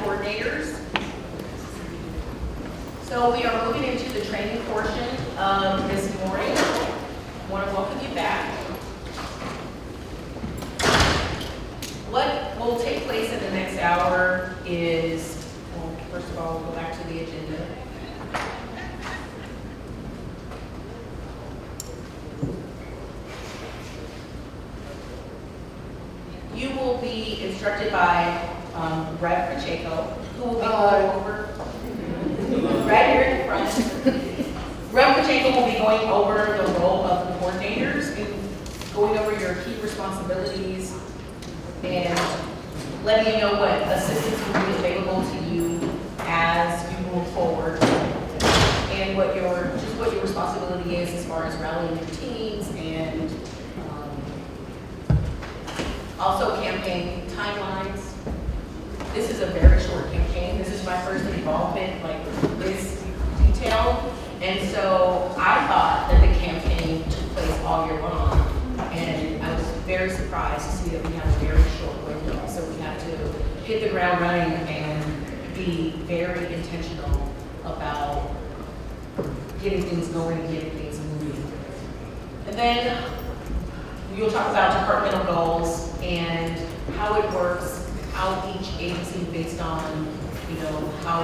coordinators. So we are moving into the training portion of this morning. I want to welcome you back. What will take place in the next hour is, well, first of all, we'll go back to the agenda. You will be instructed by Rev Pacheco, who will be going over, right here in front. Rev Pacheco will be going over the role of the coordinators and going over your key responsibilities and letting you know what assistance will be available to you as you move forward and what your responsibility is as far as rallying your teams and also campaign timelines. This is a very short campaign. This is my first involvement like this detailed. And so I thought that the campaign took place all year long. And I was very surprised to see that we have a very short window. So we have to hit the ground running and be very intentional about getting things going and getting things moving. And then you'll talk about departmental goals and how it works, how each agency based on, how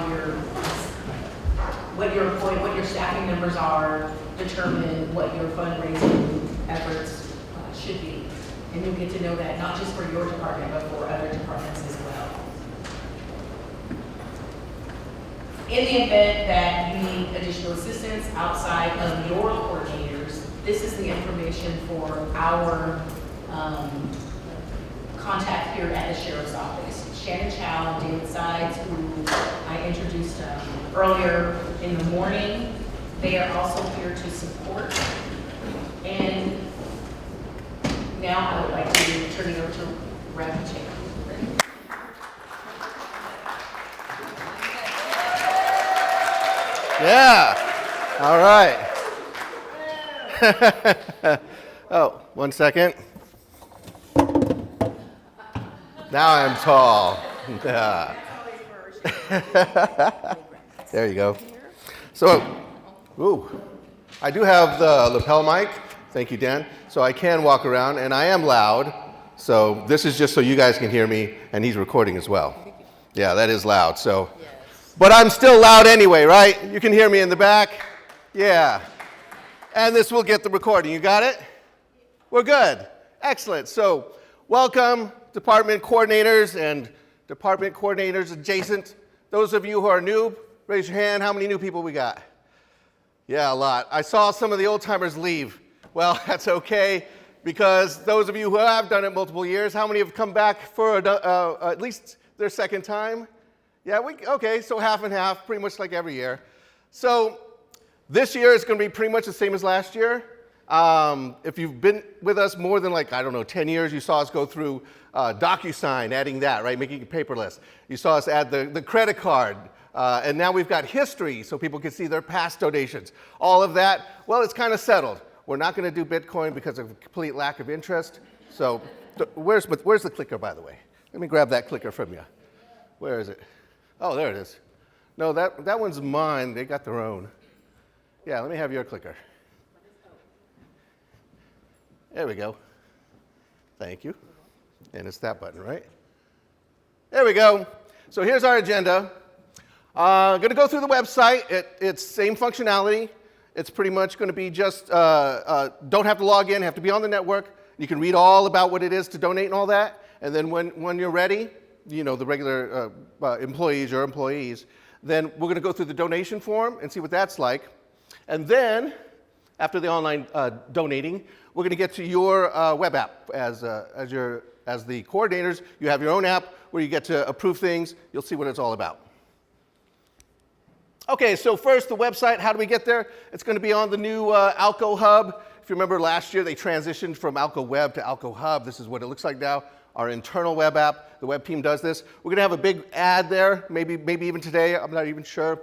what your staffing numbers are, determine what your fundraising efforts should be. And you'll get to know that not just for your department, but for other departments as well. In the event that you need additional assistance outside of your coordinators, this is the information for our contact here at the Sheriff's Office. Shannon Chow, David Sides, who I introduced earlier in the morning. They are also here to support. And now I would like to turn it over to Rev Pacheco. Yeah, all right. Oh, 1 second. Now I'm tall. Yeah. There you go. So, I do have the lapel mic. Thank you, Dan. So I can walk around, and I am loud. So this is just so you guys can hear me, and he's recording as well. Yeah, that is loud. So, but I'm still loud anyway, right? You can hear me in the back. Yeah. And this will get the recording. You got it? We're good. Excellent. So welcome, department coordinators and department coordinators adjacent. Those of you who are new, raise your hand. How many new people we got? Yeah, a lot. I saw some of the old timers leave. Well, that's okay, because those of you who have done it multiple years, how many have come back for at least their second time? Yeah, okay, so half and half, pretty much like every year. So this year is going to be pretty much the same as last year. If you've been with us more than 10 years, you saw us go through DocuSign, adding that, right, making it paperless. You saw us add the credit card, and now we've got history so people can see their past donations. All of that, well, it's kind of settled. We're not going to do Bitcoin because of complete lack of interest. So where's the clicker, by the way? Let me grab that clicker from you. Where is it? Oh, there it is. No, that one's mine. They got their own. Yeah, let me have your clicker. There we go. Thank you. And it's that button, right? There we go. So here's our agenda. Going to go through the website. It's same functionality. It's pretty much going to be just, don't have to log in, have to be on the network. You can read all about what it is to donate and all that. And then when you're ready, the regular employees, your employees, then we're going to go through the donation form and see what that's like. And then, after the online donating, we're going to get to your web app. As the coordinators, you have your own app where you get to approve things. You'll see what it's all about. Okay, so first, the website. How do we get there? It's going to be on the new Alco Hub. If you remember last year, they transitioned from Alco Web to Alco Hub. This is what it looks like now. Our internal web app. The web team does this. We're going to have a big ad there, maybe even today. I'm not even sure.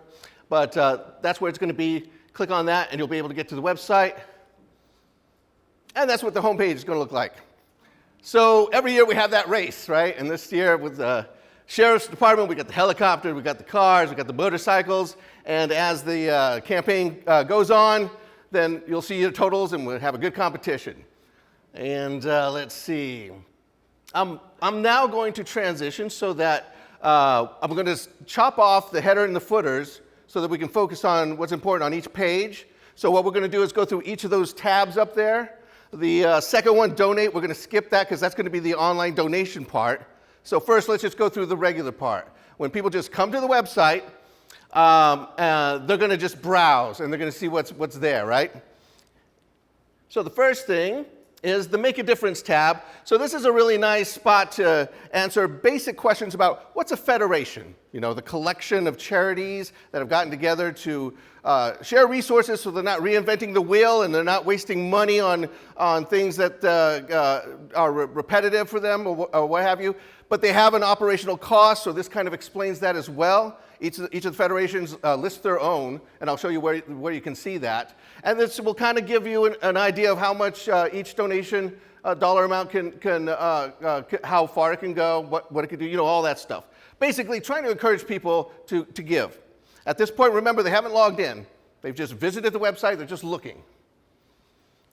But that's where it's going to be. Click on that, and you'll be able to get to the website. And that's what the homepage is going to look like. So every year we have that race, right? And this year, with Sheriff's Department, we got the helicopter, we got the cars, we got the motorcycles, and as the campaign goes on, then you'll see your totals and we'll have a good competition. And let's see. I'm now going to transition so that I'm going to chop off the header and the footers so that we can focus on what's important on each page. So what we're going to do is go through each of those tabs up there. The second one, donate, we're going to skip that because that's going to be the online donation part. So first, let's just go through the regular part. When people just come to the website, they're going to just browse and they're going to see what's there, right? So the first thing is the Make a Difference tab. So this is a really nice spot to answer basic questions about what's a federation? You know, the collection of charities that have gotten together to share resources so they're not reinventing the wheel and they're not wasting money on things that are repetitive for them or what have you. But they have an operational cost, so this kind of explains that as well. Each of the federations lists their own, and I'll show you where you can see that. And this will kind of give you an idea of how much each donation dollar amount how far it can go, what it can do, you know, all that stuff. Basically, trying to encourage people to give. At this point, remember, they haven't logged in. They've just visited the website. They're just looking.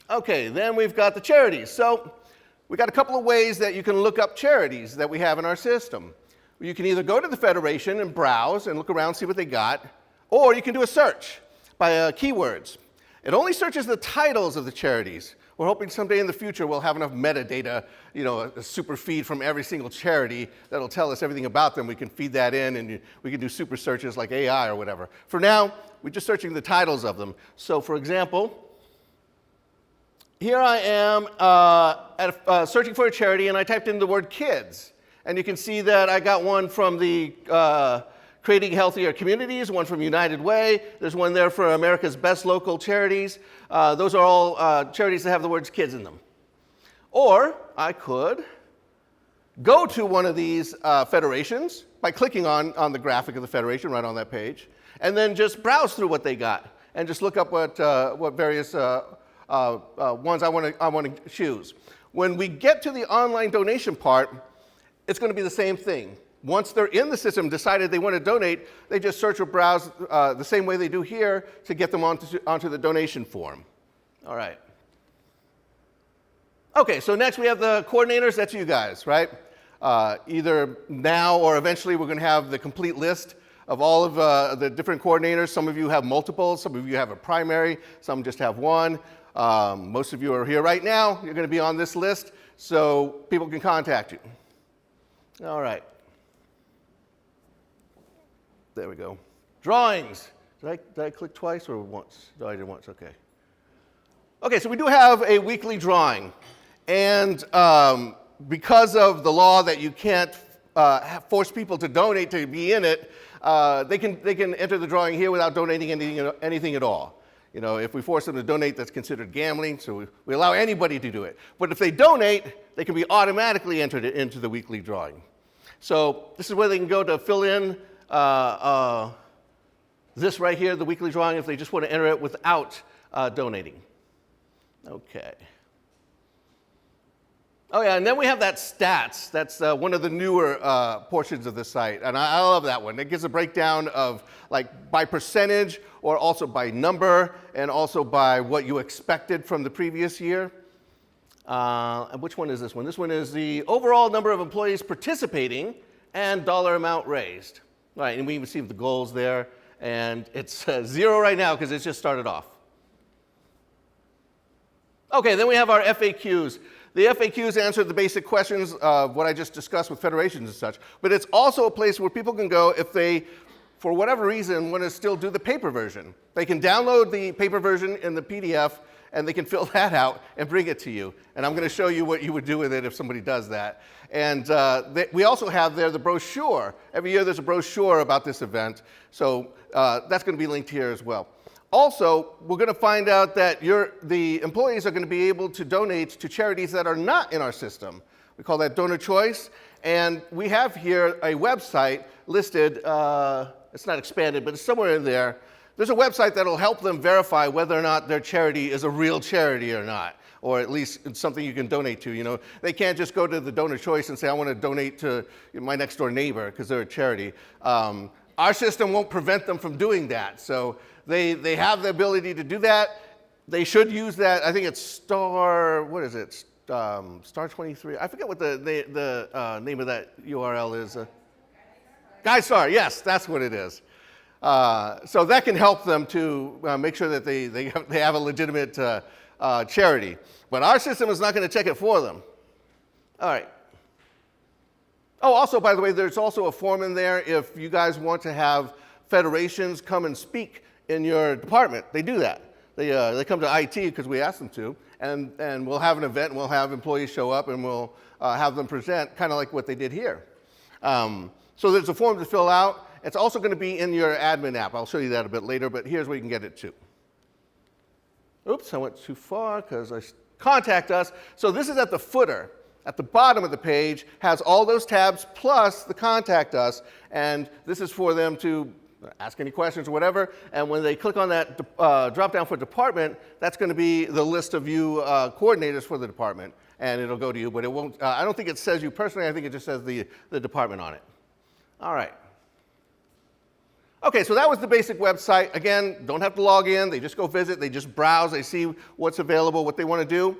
Okay, then we've got the charities. So we got a couple of ways that you can look up charities that we have in our system. You can either go to the Federation and browse and look around, see what they got, or you can do a search by keywords. It only searches the titles of the charities. We're hoping someday in the future we'll have enough metadata, you know, a super feed from every single charity that'll tell us everything about them. We can feed that in and we can do super searches like AI or whatever. For now, we're just searching the titles of them. So for example, here I am searching for a charity and I typed in the word kids. And you can see that I got one from the Creating Healthier Communities, one from United Way. There's one there for America's Best Local Charities. Those are all charities that have the words kids in them. Or I could go to one of these federations by clicking on the graphic of the federation right on that page, and then just browse through what they got and just look up what various ones I want to choose. When we get to the online donation part, it's going to be the same thing. Once they're in the system, decided they want to donate, they just search or browse the same way they do here to get them onto the donation form. All right. Okay, so next we have the coordinators. That's you guys, right? Either now or eventually we're going to have the complete list of all of the different coordinators. Some of you have multiple. Some of you have a primary. Some just have one. Most of you are here right now. You're going to be on this list, so people can contact you. All right. There we go. Drawings. Did I click twice or once? No, I did once. Okay. Okay, so we do have a weekly drawing. And because of the law that you can't force people to donate to be in it, they can enter the drawing here without donating anything at all. You know, if we force them to donate, that's considered gambling, so we allow anybody to do it. But if they donate, they can be automatically entered into the weekly drawing. So this is where they can go to fill in this right here, the weekly drawing, if they just want to enter it without donating. Okay. Oh yeah, and then we have that stats. That's one of the newer portions of the site, and I love that one. It gives a breakdown of like by percentage or also by number and also by what you expected from the previous year. And which one is this one? This one is the overall number of employees participating and dollar amount raised. Right, and we even see the goals there, and it's 0 right now because it's just started off. Okay, then we have our FAQs. The FAQs answer the basic questions of what I just discussed with federations and such, but it's also a place where people can go if they, for whatever reason, want to still do the paper version. They can download the paper version in the PDF, and they can fill that out and bring it to you. And I'm going to show you what you would do with it if somebody does that. And we also have there the brochure. Every year there's a brochure about this event, so that's going to be linked here as well. Also, we're going to find out that the employees are going to be able to donate to charities that are not in our system. We call that donor choice. And we have here a website listed, it's not expanded, but it's somewhere in there, there's a website that'll help them verify whether or not their charity is a real charity or not, or at least it's something you can donate to. You know, they can't just go to the donor choice and say, I want to donate to my next door neighbor because they're a charity. Our system won't prevent them from doing that. So they have the ability to do that. They should use that. I think it's star, what is it? Star 23. I forget what the name of that URL is. GuideStar, yes, that's what it is. So that can help them to make sure that they have a legitimate charity. But our system is not going to check it for them. All right. Oh, also, by the way, there's also a form in there if you guys want to have federations come and speak in your department. They do that. They come to IT because we ask them to, and we'll have an event, and we'll have employees show up, and we'll have them present, kind of like what they did here. So there's a form to fill out. It's also going to be in your admin app. I'll show you that a bit later, but here's where you can get it to. Oops, I went too far because I contact us. So this is at the footer. At the bottom of the page has all those tabs plus the contact us, and this is for them to ask any questions or whatever. And when they click on that drop down for department, that's going to be the list of you coordinators for the department, and it'll go to you. But it won't. I don't think it says you personally. I think it just says the department on it. All right. Okay, so that was the basic website. Again, don't have to log in. They just go visit. They just browse. They see what's available, what they want to do.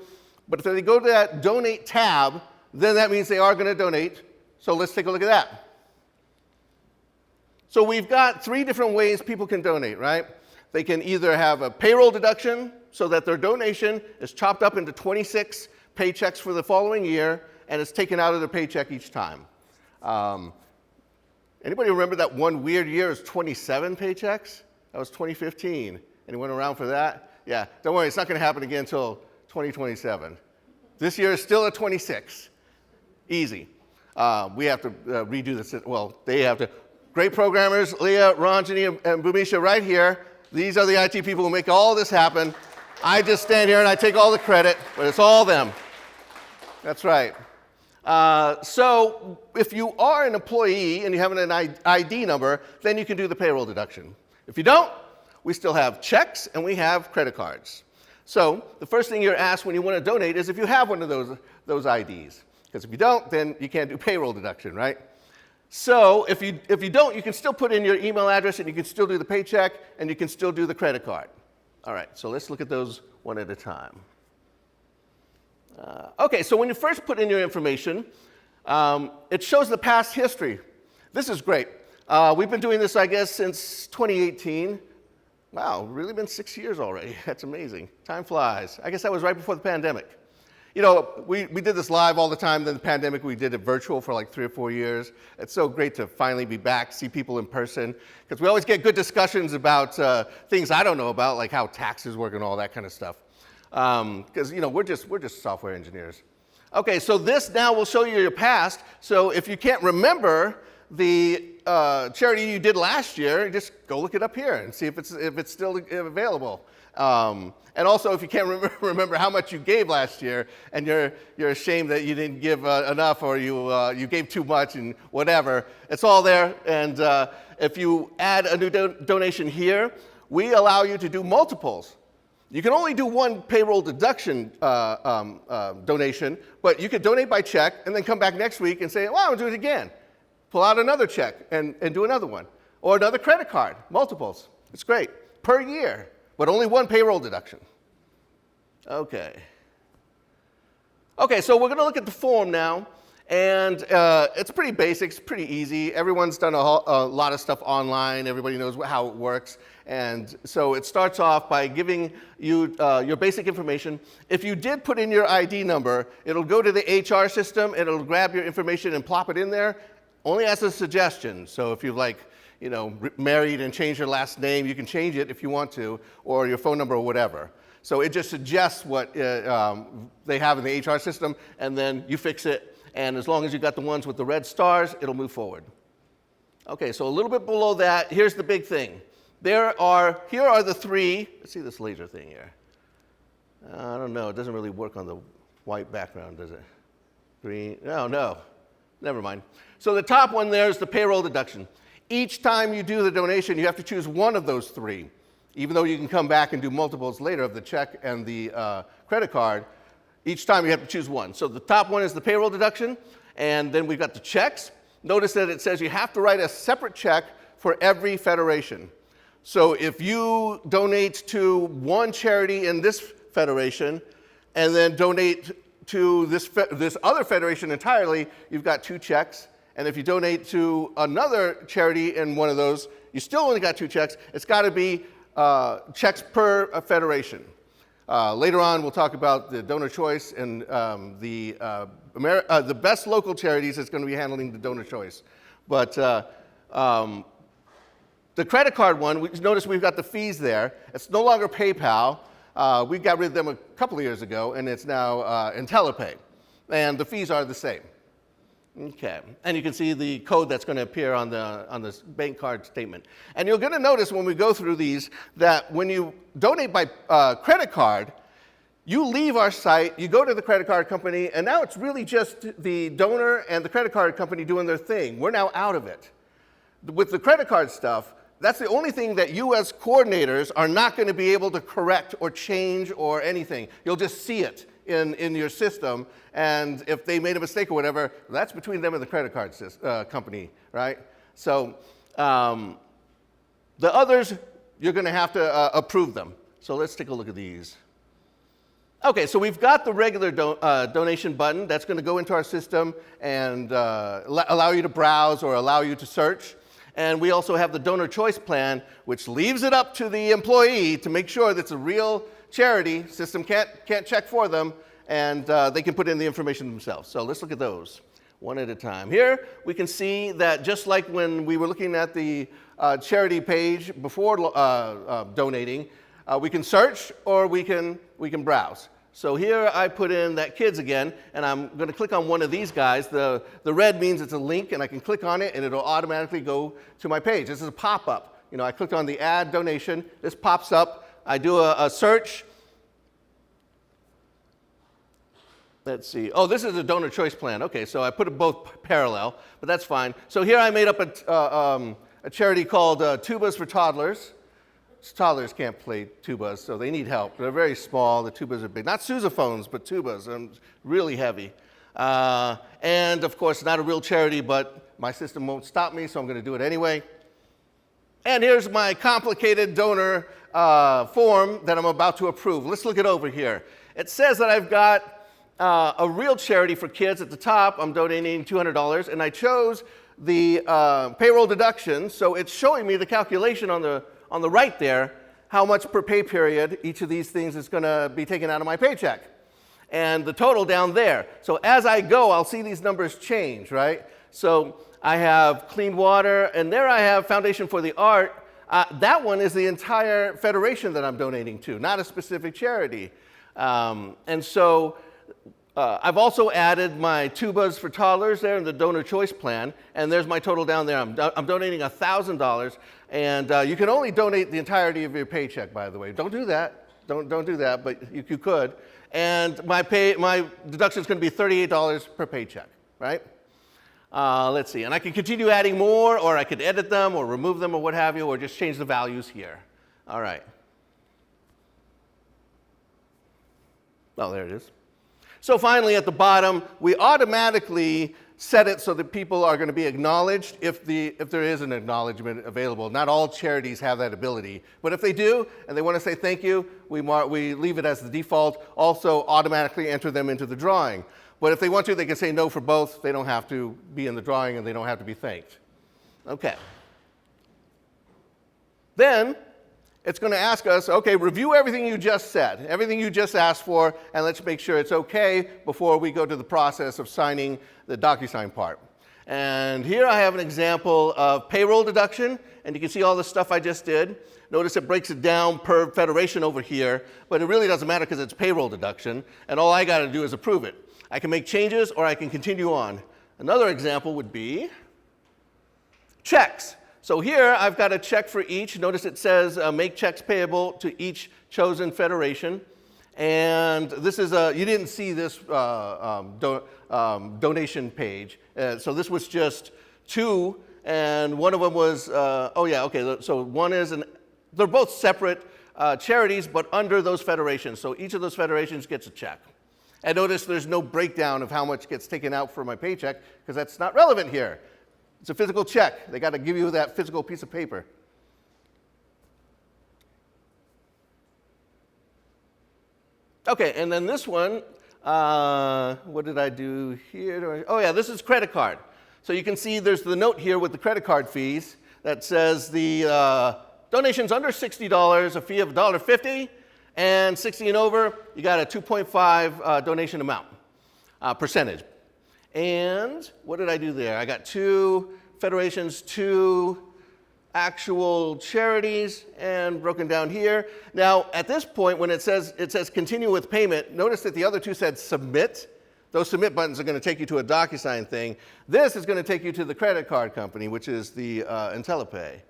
But if they go to that donate tab, then that means they are going to donate. So let's take a look at that. So we've got 3 different ways people can donate, right? They can either have a payroll deduction so that their donation is chopped up into 26 paychecks for the following year, and it's taken out of their paycheck each time. Anybody remember that one weird year was 27 paychecks? That was 2015. Anyone around for that? Yeah, don't worry, it's not going to happen again until 2027. This year is still at 26. Easy. We have to redo this. Well, they have to. Great programmers, Leah, Ranjani, and Bhumisha right here. These are the IT people who make all this happen. I just stand here and I take all the credit, but it's all them. That's right. So if you are an employee and you have an ID number, then you can do the payroll deduction. If you don't, we still have checks and we have credit cards. So the first thing you're asked when you want to donate is if you have one of those IDs. Because if you don't, then you can't do payroll deduction, right? So if you don't, you can still put in your email address and you can still do the paycheck and you can still do the credit card. All right, so let's look at those one at a time. Okay, so when you first put in your information, it shows the past history. This is great. We've been doing this, I guess, since 2018. Wow, really been 6 years already. That's amazing. Time flies. I guess that was right before the pandemic. You know, we did this live all the time. Then the pandemic, we did it virtual for like 3 or 4 years. It's so great to finally be back, see people in person, because we always get good discussions about things I don't know about, like how taxes work and all that kind of stuff. Because, you know, we're just software engineers. Okay, so this now will show you your past. So if you can't remember the charity you did last year, just go look it up here and see if it's still available. And also, if you can't remember how much you gave last year, and you're ashamed that you didn't give enough, or you gave too much, and whatever, it's all there. And if you add a new donation here, we allow you to do multiples. You can only do one payroll deduction donation, but you could donate by check and then come back next week and say, well, I'll do it again. Pull out another check and do another one. Or another credit card, multiples. It's great. Per year, but only one payroll deduction. Okay. Okay, so we're going to look at the form now. And it's pretty basic, it's pretty easy. Everyone's done a lot of stuff online. Everybody knows how it works. And so it starts off by giving you your basic information. If you did put in your ID number, it'll go to the HR system, and it'll grab your information and plop it in there, only as a suggestion. So if you've married and changed your last name, you can change it if you want to, or your phone number or whatever. So it just suggests what they have in the HR system, and then you fix it. And as long as you got the ones with the red stars, it'll move forward. Okay, so a little bit below that, here's the big thing. Here are the 3, let's see this laser thing here. I don't know, it doesn't really work on the white background, does it? Green, no, never mind. So the top one there is the payroll deduction. Each time you do the donation, you have to choose one of those 3. Even though you can come back and do multiples later of the check and the credit card, each time you have to choose one. So the top one is the payroll deduction, and then we've got the checks. Notice that it says you have to write a separate check for every federation. So if you donate to one charity in this federation and then donate to this other federation entirely, you've got 2 checks. And if you donate to another charity in one of those, you still only got 2 checks. It's got to be checks per federation. Later on, we'll talk about the donor choice, and the best local charities is going to be handling the donor choice. But the credit card one, notice we've got the fees there. It's no longer PayPal. We got rid of them a couple of years ago, and it's now IntelliPay. And the fees are the same. Okay, and you can see the code that's going to appear on the bank card statement. And you're going to notice when we go through these that when you donate by credit card, you leave our site, you go to the credit card company, and now it's really just the donor and the credit card company doing their thing. We're now out of it. With the credit card stuff, that's the only thing that you as coordinators are not going to be able to correct or change or anything. You'll just see it in your system, and if they made a mistake or whatever, that's between them and the credit card company, right? So the others, you're going to have to approve them. So let's take a look at these. Okay, so we've got the regular donation button that's going to go into our system and allow you to browse or allow you to search. And we also have the donor choice plan, which leaves it up to the employee to make sure that it's a real charity. System can't check for them, and they can put in the information themselves. So let's look at those one at a time. Here we can see that just like when we were looking at the charity page before donating, we can search or we can browse. So here I put in that kids again, and I'm going to click on one of these guys. The red means it's a link, and I can click on it, and it'll automatically go to my page. This is a pop-up. You know, I clicked on the add donation. This pops up. I do a search. Let's see. Oh, this is a donor choice plan. Okay, so I put it both parallel, but that's fine. So here I made up a charity called Tubas for Toddlers. Toddlers can't play tubas, so they need help. They're very small. The tubas are big. Not sousaphones, but tubas, and really heavy. And, of course, not a real charity, but my system won't stop me, so I'm going to do it anyway. And here's my complicated donor form that I'm about to approve. Let's look it over here. It says that I've got a real charity for kids at the top. I'm donating $200, and I chose the payroll deduction, so it's showing me the calculation on the right there, how much per pay period each of these things is going to be taken out of my paycheck. And the total down there. So as I go, I'll see these numbers change, right? So I have clean water, and there I have Foundation for the Art. That one is the entire federation that I'm donating to, not a specific charity. And so I've also added my Tubas for Toddlers there in the donor choice plan, and there's my total down there. I'm donating $1,000, and you can only donate the entirety of your paycheck, by the way. Don't do that. Don't do that, but you could. And my deduction is going to be $38 per paycheck, right? Let's see, and I can continue adding more, or I could edit them, or remove them, or what have you, or just change the values here. All right. Oh, there it is. So finally, at the bottom, we automatically set it so that people are going to be acknowledged if there is an acknowledgement available. Not all charities have that ability, but if they do and they want to say thank you, we leave it as the default. Also, automatically enter them into the drawing. But if they want to, they can say no for both. They don't have to be in the drawing, and they don't have to be thanked. Okay. Then it's going to ask us, okay, review everything you just said, everything you just asked for, and let's make sure it's okay before we go to the process of signing the DocuSign part. And here I have an example of payroll deduction, and you can see all the stuff I just did. Notice it breaks it down per federation over here, but it really doesn't matter because it's payroll deduction, and all I got to do is approve it. I can make changes, or I can continue on. Another example would be checks. So here I've got a check for each. Notice it says make checks payable to each chosen federation. And this is you didn't see this donation page. So this was just 2, and one of them was, oh yeah, okay, so one is they're both separate charities, but under those federations. So each of those federations gets a check. And notice there's no breakdown of how much gets taken out for my paycheck, because that's not relevant here. It's a physical check. They got to give you that physical piece of paper. Okay, and then this one, what did I do here? Oh yeah, this is credit card. So you can see there's the note here with the credit card fees that says the donations under $60, a fee of $1.50, and 60 and over, you got a 2.5 donation amount, percentage. And what did I do there? I got 2 federations, 2 actual charities, and broken down here. Now, at this point, when it says continue with payment, notice that the other 2 said submit. Those submit buttons are going to take you to a DocuSign thing. This is going to take you to the credit card company, which is the IntelliPay.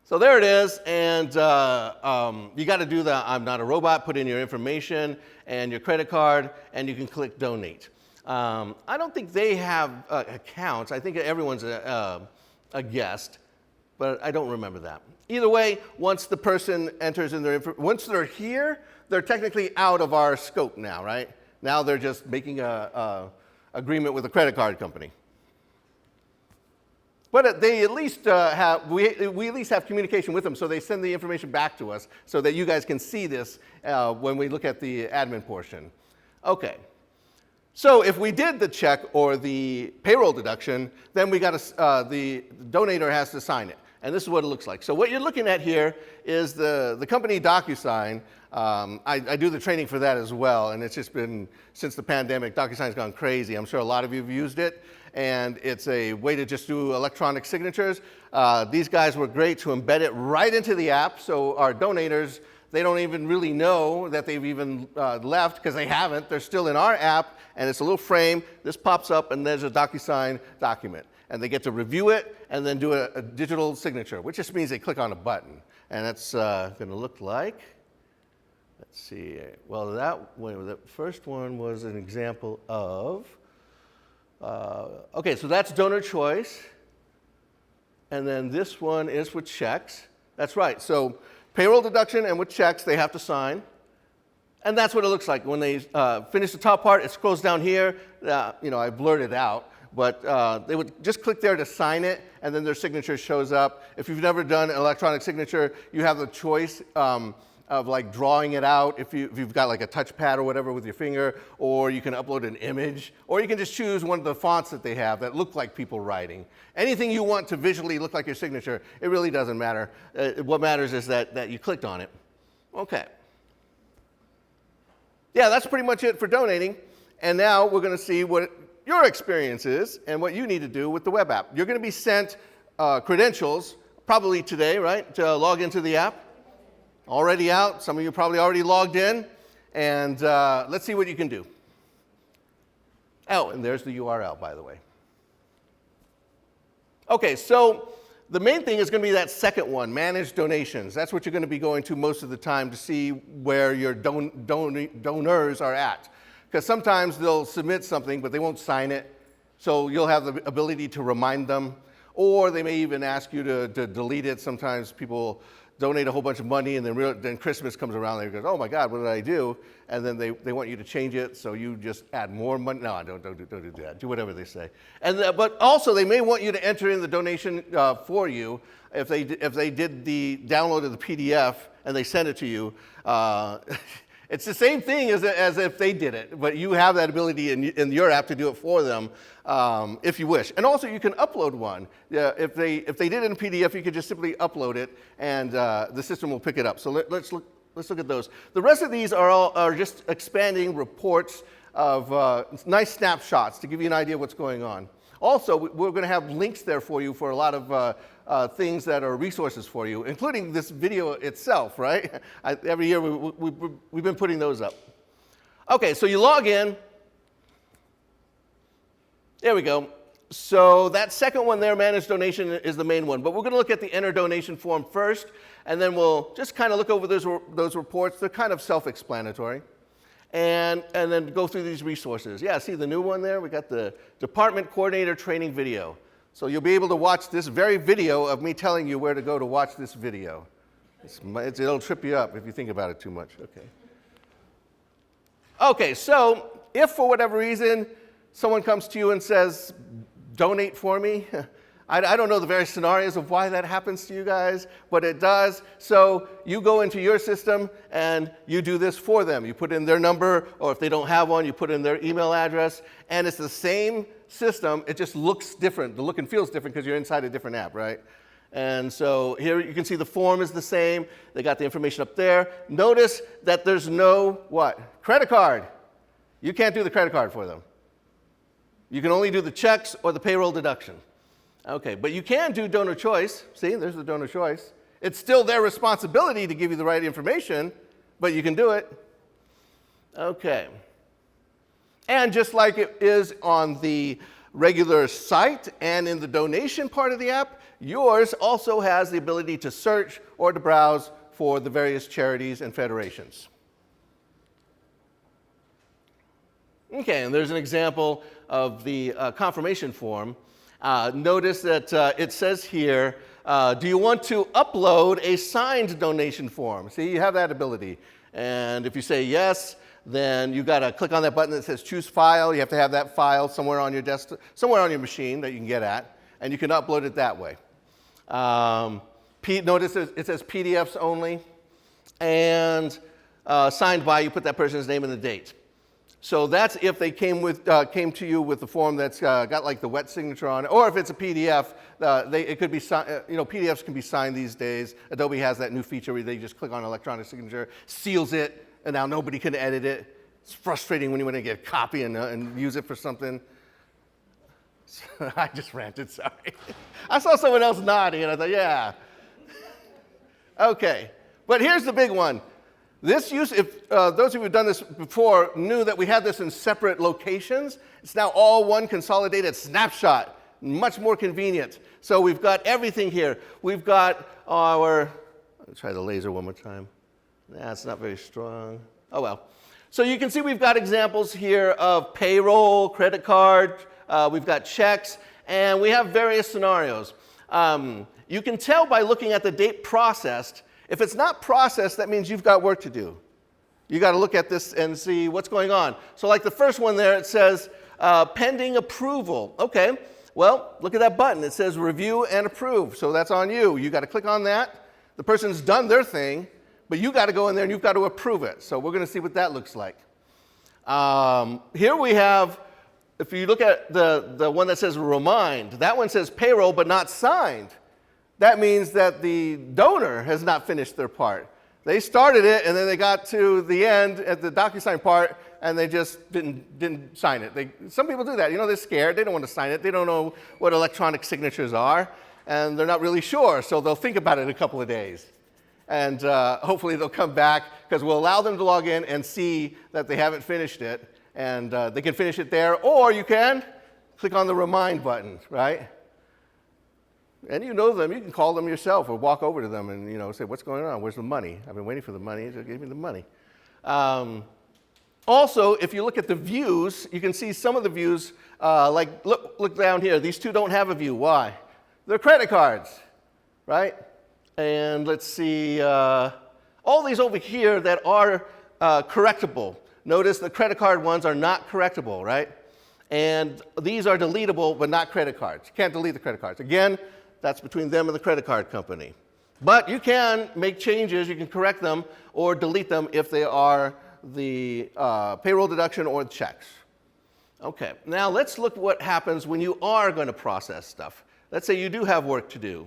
So there it is, and you got to do the I'm not a robot, put in your information and your credit card, and you can click donate. I don't think they have accounts. I think everyone's a guest, but I don't remember that. Either way, once the person enters in their once they're here, they're technically out of our scope now, right? Now they're just making a agreement with a credit card company. But they at least we at least have communication with them, so they send the information back to us so that you guys can see this when we look at the admin portion. Okay. So if we did the check or the payroll deduction, then we got the donator has to sign it. And this is what it looks like. So what you're looking at here is the company DocuSign. I do the training for that as well, and it's just been, since the pandemic, DocuSign's gone crazy. I'm sure a lot of you have used it, and it's a way to just do electronic signatures. These guys were great to embed it right into the app, so our donators, they don't even really know that they've even left, because they haven't. They're still in our app, and it's a little frame. This pops up, and there's a DocuSign document. And they get to review it and then do a digital signature, which just means they click on a button. And that's going to look like, let's see, well, the first one was an example of, okay, so that's donor choice. And then this one is with checks. That's right. So payroll deduction and with checks, they have to sign. And that's what it looks like. When they finish the top part, it scrolls down here. I blurred it out. But they would just click there to sign it, and then their signature shows up. If you've never done an electronic signature, you have the choice of like drawing it out if you've got like a touchpad or whatever with your finger, or you can upload an image, or you can just choose one of the fonts that they have that look like people writing. Anything you want to visually look like your signature, it really doesn't matter. What matters is that you clicked on it. Okay. Yeah, that's pretty much it for donating. And now we're going to see what your experience is and what you need to do with the web app. You're going to be sent credentials, probably today, right, to log into the app. Already out. Some of you probably already logged in. And let's see what you can do. Oh, and there's the URL, by the way. Okay, so the main thing is going to be that second one, manage donations. That's what you're going to be going to most of the time to see where your donors are at. Because sometimes they'll submit something, but they won't sign it. So you'll have the ability to remind them. Or they may even ask you to delete it. Sometimes people donate a whole bunch of money, and then Christmas comes around, and they go, oh my God, what did I do? And then they want you to change it, so you just add more money. No, don't do that. Do whatever they say. But also, they may want you to enter in the donation for you. If they did the download of the PDF and they send it to you, it's the same thing as if they did it, but you have that ability in your app to do it for them if you wish. And also, you can upload one. If they did it in PDF, you could just simply upload it, and the system will pick it up. So let's look at those. The rest of these are just expanding reports of nice snapshots to give you an idea of what's going on. Also, we're going to have links there for you for a lot of things that are resources for you, including this video itself, right? Every year we've been putting those up. Okay, so you log in. There we go. So that second one there, manage donation, is the main one. But we're going to look at the enter donation form first, and then we'll just kind of look over those reports. They're kind of self-explanatory. And then go through these resources. Yeah, see the new one there? We got the Department Coordinator Training video. So you'll be able to watch this very video of me telling you where to go to watch this video. It'll trip you up if you think about it too much. Okay. Okay, so if for whatever reason someone comes to you and says, donate for me, I don't know the various scenarios of why that happens to you guys, but it does. So you go into your system and you do this for them. You put in their number, or if they don't have one, you put in their email address, and it's the same system. It just looks different. The look and feels different because you're inside a different app, right? And so here you can see the form is the same. They got the information up there. Notice that there's no, what? Credit card. You can't do the credit card for them. You can only do the checks or the payroll deduction. Okay, but you can do donor choice. See, there's the donor choice. It's still their responsibility to give you the right information, but you can do it. Okay. And just like it is on the regular site and in the donation part of the app, yours also has the ability to search or to browse for the various charities and federations. Okay, and there's an example of the confirmation form. Notice that it says here, do you want to upload a signed donation form? See, you have that ability. And if you say yes, then you got to click on that button that says choose file. You have to have that file somewhere on your desktop, somewhere on your machine that you can get at, and you can upload it that way. Notice it says PDFs only, and signed by, you put that person's name and the date. So that's if they came to you with the form that's got like the wet signature on it, or if it's a PDF, it could be PDFs can be signed these days. Adobe has that new feature where they just click on electronic signature, seals it, and now nobody can edit it. It's frustrating when you want to get a copy and use it for something. I just ranted, sorry. I saw someone else nodding, and I thought, yeah. Okay, but here's the big one. This use, if those of you who've done this before knew that we had this in separate locations, it's now all one consolidated snapshot, much more convenient. So we've got everything here. We've got our, let's try the laser one more time. It's not very strong. Oh well. So you can see we've got examples here of payroll, credit card, we've got checks, and we have various scenarios. You can tell by looking at the date processed. If it's not processed, that means you've got work to do. You got to look at this and see what's going on. So like the first one there, it says pending approval. Okay, well, look at that button. It says review and approve. So that's on you. You got to click on that. The person's done their thing, but you got to go in there and you've got to approve it. So we're going to see what that looks like. Here we have, if you look at the one that says remind, that one says payroll but not signed. That means that the donor has not finished their part. They started it, and then they got to the end at the DocuSign part, and they just didn't sign it. Some people do that. You know, they're scared. They don't want to sign it. They don't know what electronic signatures are, and they're not really sure, so they'll think about it a couple of days. And hopefully they'll come back, because we'll allow them to log in and see that they haven't finished it, and they can finish it there, or you can click on the remind button, right? And you know them, you can call them yourself or walk over to them and say, what's going on? Where's the money? I've been waiting for the money. They gave me the money. Also, if you look at the views, you can see some of the views, like look down here. These two don't have a view. Why? They're credit cards, right? And let's see, all these over here that are correctable. Notice the credit card ones are not correctable, right? And these are deletable, but not credit cards. You can't delete the credit cards. Again, that's between them and the credit card company. But you can make changes, you can correct them or delete them if they are the payroll deduction or the checks. Okay, now let's look what happens when you are going to process stuff. Let's say you do have work to do.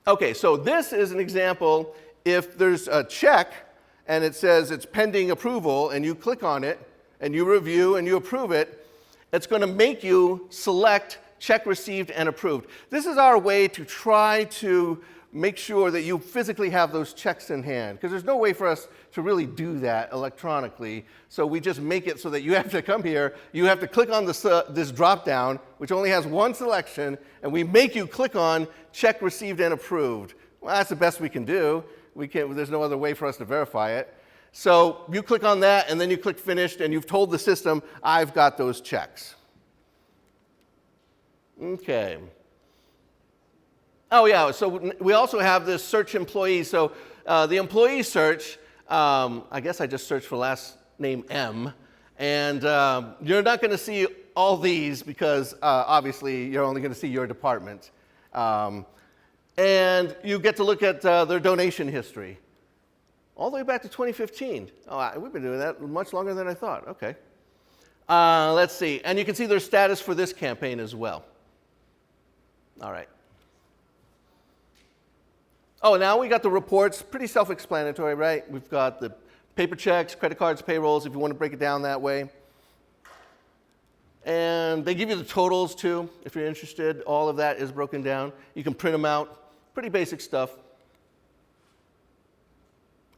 Okay, so this is an example. If there's a check and it says it's pending approval and you click on it and you review and you approve it, it's going to make you select check received and approved. This is our way to try to make sure that you physically have those checks in hand, because there's no way for us to really do that electronically. So we just make it so that you have to come here, you have to click on this drop down, which only has one selection, and we make you click on check received and approved. Well, that's the best we can do. There's no other way for us to verify it. So you click on that, and then you click finished, and you've told the system, I've got those checks. Okay. Oh, yeah. So we also have this search employees. So the employee search, I guess I just searched for last name M. And you're not going to see all these because obviously you're only going to see your department. And you get to look at their donation history all the way back to 2015. Oh, we've been doing that much longer than I thought. Okay. Let's see. And you can see their status for this campaign as well. All right. Oh, now we got the reports. Pretty self-explanatory, right? We've got the paper checks, credit cards, payrolls, if you want to break it down that way. And they give you the totals, too, if you're interested. All of that is broken down. You can print them out. Pretty basic stuff.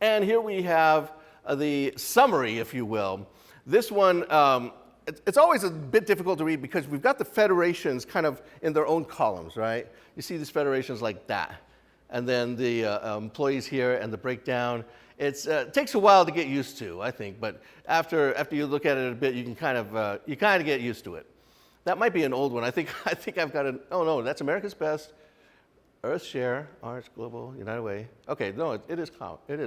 And here we have the summary, if you will. This one, it's always a bit difficult to read because we've got the federations kind of in their own columns, right? You see these federations like that. And then the employees here and the breakdown. It takes a while to get used to, I think, but after you look at it a bit, you can kind of get used to it. That might be an old one. I think I've got an. Oh no, that's America's Best, Earth Share, Arch Global, United Way. Okay, no, it is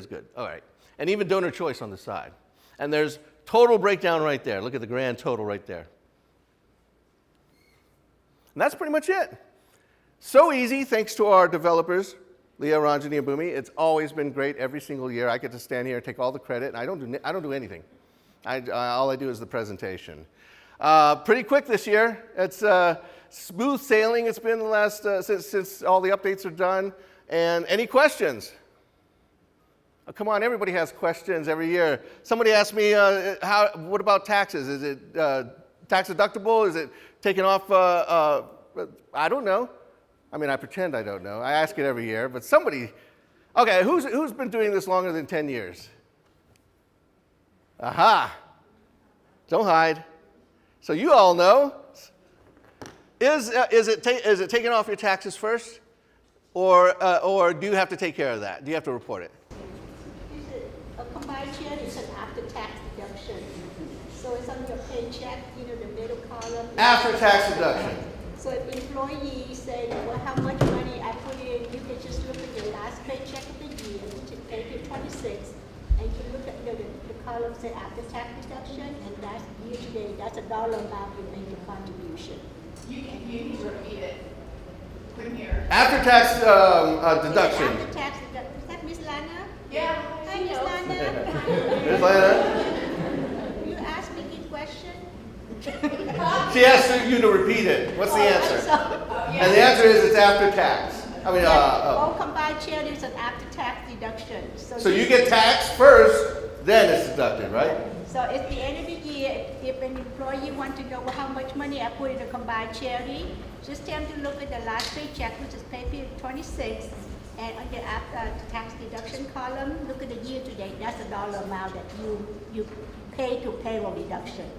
good. All right, and even donor choice on the side, and there's total breakdown right there. Look at the grand total right there. And that's pretty much it. So easy, thanks to our developers. Leah, Ranjani, and Bhumi. It's always been great every single year. I get to stand here and take all the credit, and I don't do anything. All I do is the presentation. Pretty quick this year. It's smooth sailing. It's been the last since all the updates are done. And any questions? Oh, come on, everybody has questions every year. Somebody asked me, what about taxes? Is it tax deductible? Is it taken off? I don't know. I mean, I pretend I don't know. I ask it every year, but somebody, okay, who's been doing this longer than 10 years? Aha. Don't hide. So you all know. Is it taken off your taxes first? Or do you have to take care of that? Do you have to report it? A combined share is an after-tax deduction. So it's on your paycheck, the middle column. After-tax deduction. So if employees say, well, how much money I put in, you can just look at your last paycheck of the year, which is April 26, and you can look at the column say after-tax deduction, and that's year-to-date, that's a dollar amount you make your contribution. You need to repeat it. Couldn't hear. After-tax deduction. After-tax deduction. Is that Miss Lana? Yeah. Hi, Miss Lana. Ms. Lana? You asked me a question. She asked you to repeat it. What's the answer? And the answer is it's after tax. I mean, all combined share is an after-tax deduction. So you get taxed first, then it's deducted, right? So at the end of the year, if an employee wants to know well, how much money I put in a combined charity, just tell them to look at the last paycheck, which is pay period 26, and on the tax deduction column, look at the year-to-date. That's the dollar amount that you pay to payroll deduction.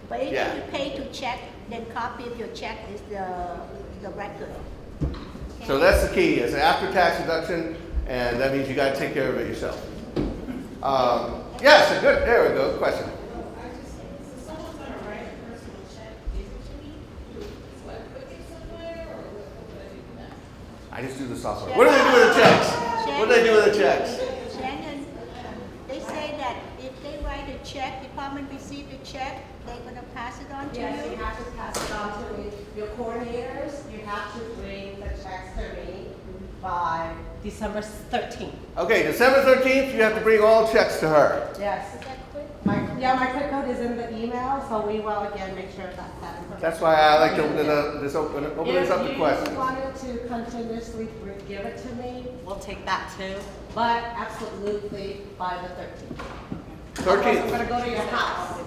But if you pay to check, then copy of your check is the record. Okay? So that's the key. It's an after-tax deduction, and that means you got to take care of it yourself. Yes, good. There we go. Question. I just do the software. What do they do with the checks? What do they do with the checks? Shannon, they say that if they write a check, department receive the check, they're going to pass it on to Yes, you? you have to pass it on to your coordinators. You have to bring the checks to me by December 13th. Okay, December 13th, you have to bring all checks to her. Yes. Is that quick? My quick code is in the email, so we will again make sure that information. That's why I like to open this up to If questions. you wanted to continuously give it to me, we'll take that too. But absolutely by the 13th. Otherwise, I'm 13th. gonna go to your house.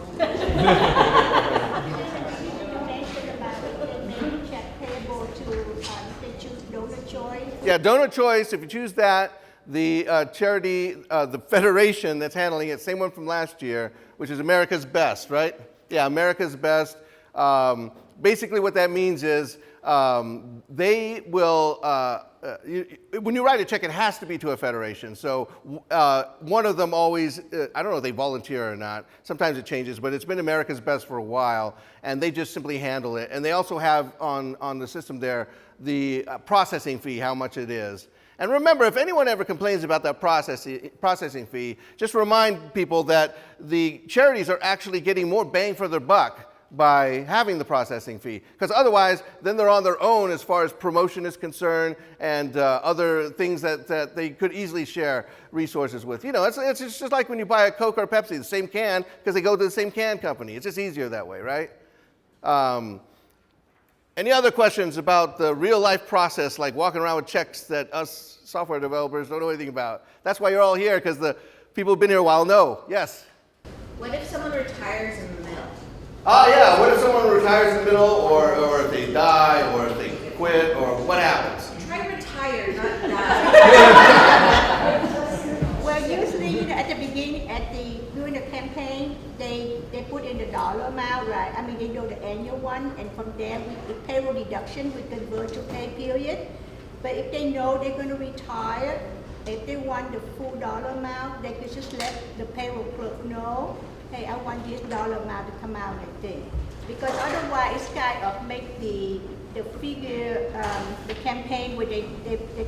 Information about the check payable to, they choose donor choice. Yeah, donor choice, if you choose that, the charity, the federation that's handling it, same one from last year, which is America's Best, right? Yeah, America's Best. Basically what that means is they will, when you write a check, it has to be to a federation. So one of them always, I don't know if they volunteer or not. Sometimes it changes, but it's been America's Best for a while, and they just simply handle it. And they also have on the system there the processing fee, how much it is. And remember, if anyone ever complains about that processing fee, just remind people that the charities are actually getting more bang for their buck by having the processing fee. Because otherwise, then they're on their own as far as promotion is concerned and other things that they could easily share resources with. You know, it's just like when you buy a Coke or a Pepsi, the same can, because they go to the same can company. It's just easier that way, right? Any other questions about the real life process, like walking around with checks that us software developers don't know anything about? That's why you're all here, because the people who've been here a while know. Yes? What if someone retires in the middle? Oh, yeah. What if someone retires in the middle, or if they die, or if they quit, or what happens? Try retire, not die. Well, usually, you know, at the beginning, during the campaign, they put in the dollar amount, right? I mean, they know the annual one, and from there, with payroll deduction, we convert to pay period. But if they know they're going to retire, if they want the full dollar amount, they could just let the payroll clerk know, hey, I want this dollar amount to come out like this. Because otherwise, it's kind of make the figure, the campaign where they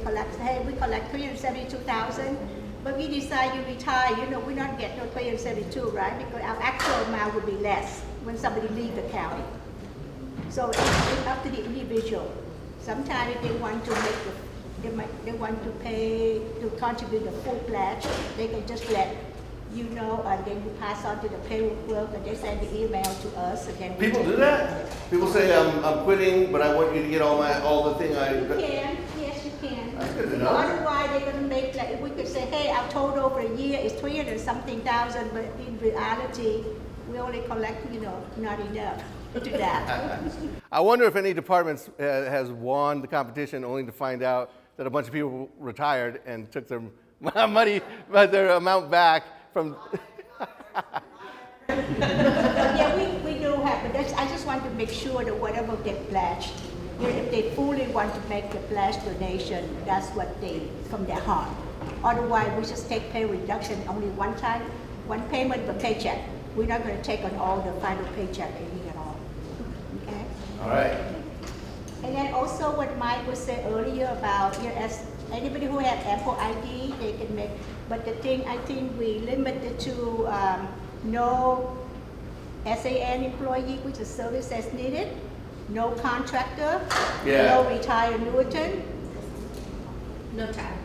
collect, hey, we collect 372,000, but we decide you retire, you know, we're not getting no 372, right? Because our actual amount would be less when somebody leaves the county. So it's up to the individual. Sometimes if they want to they want to pay, to contribute the full pledge, they can just let you know, and then you pass on to the payroll clerk, and they send the email to us, and then people do that? People say, I'm quitting, but I want you to get all the thing I... You can, yes you can. That's good to know. Otherwise they're going to make, like, we could say, hey, our total for a year is 300-something thousand, but in reality, we only collect, you know, not enough to do that. I wonder if any departments has won the competition only to find out that a bunch of people retired and took their money, their amount back from... Yeah, we do have, but I just want to make sure that whatever they pledged, you know, if they fully want to make the pledge donation, that's what they, from their heart. Otherwise, we just take pay reduction only one time, one payment per paycheck. We're not going to take on all the final paycheck at all. Okay? All right. And then also what Mike was saying earlier about, you know, as anybody who have ample ID, they can make, but the thing, I think we limited to no SAN employee, which is service as needed, no contractor, no retired annuitant, No tab.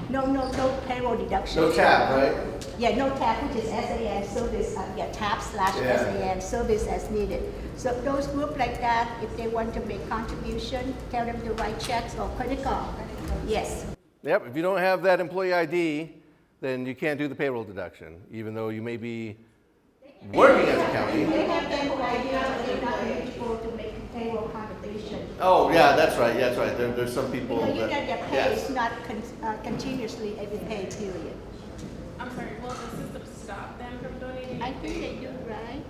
no payroll deduction. No tab, right? Yeah, no tab, which is SAN service, tab/SAN service as needed. So those groups like that, if they want to make contribution, tell them to write checks or credit card. Yes. Yep, if you don't have that employee ID, then you can't do the payroll deduction, even though you may be working at the county. They have ample ID, but they're not eligible to make payroll contribution. Oh, yeah, that's right, that's right. There's some people Because you know that... their pay is not continuously every pay period. I'm sorry, will the system stop them from donating? I think they do, right?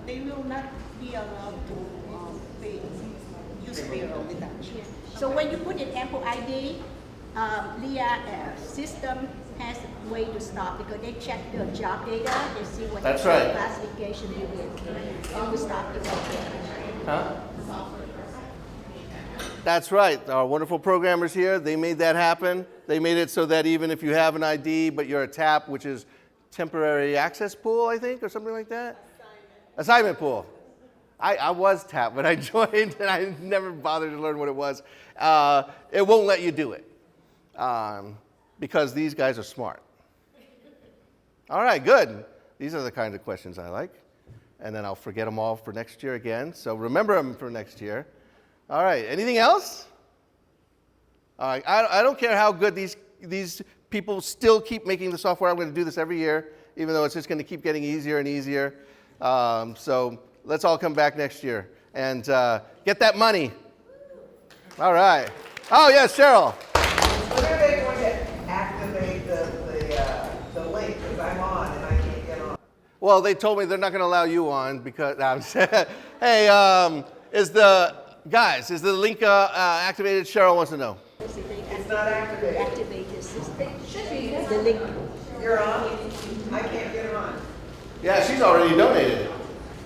They will not be allowed to use payroll deduction. So when you put in ample ID, Leah system has a way to stop because they check the job data, they see what That's right. classification you did. It will stop the right. Huh? That's right. Our wonderful programmers here, they made that happen. They made it so that even if you have an ID, but you're a TAP, which is temporary access pool, I think, or something like that? Assignment pool. I was TAP, but I joined and I never bothered to learn what it was. It won't let you do it because these guys are smart. All right, good. These are the kind of questions I like. And then I'll forget them all for next year again. So remember them for next year. All right, anything else? All right, I don't care how good these people still keep making the software. I'm going to do this every year, even though it's just going to keep getting easier and easier. So let's all come back next year and get that money. All right. Oh, yes, Cheryl. When are they going to activate the link? Because I'm on and I can't get on. Well, they told me they're not going to allow you on because, hey, Guys, is the link activated? Cheryl wants to know. It's not activated. Activate the system. Should be. The link. You're on? I can't get it on. Yeah, she's already donated.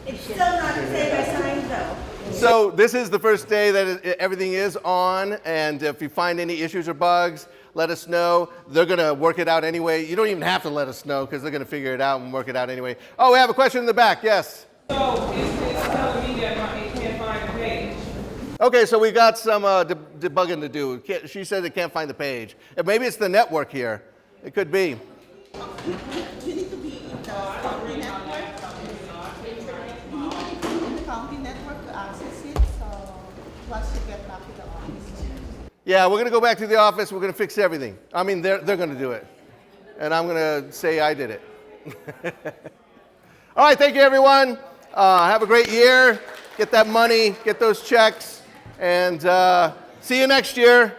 It's still not the same as mine though. So this is the first day that everything is on, and if you find any issues or bugs, let us know. They're going to work it out anyway. You don't even have to let us know because they're going to figure it out and work it out anyway. Oh, we have a question in the back. Yes. So it's telling me that you can't find the page. Okay, so we got some debugging to do. She said it can't find the page. Maybe it's the network here. It could be. You need to be in the county network. You need to be in the county network to access it, so once you get back to the office. Yeah, we're going to go back to the office. We're going to fix everything. I mean, they're going to do it. And I'm going to say I did it. All right, thank you, everyone. Have a great year. Get that money. Get those checks. And see you next year.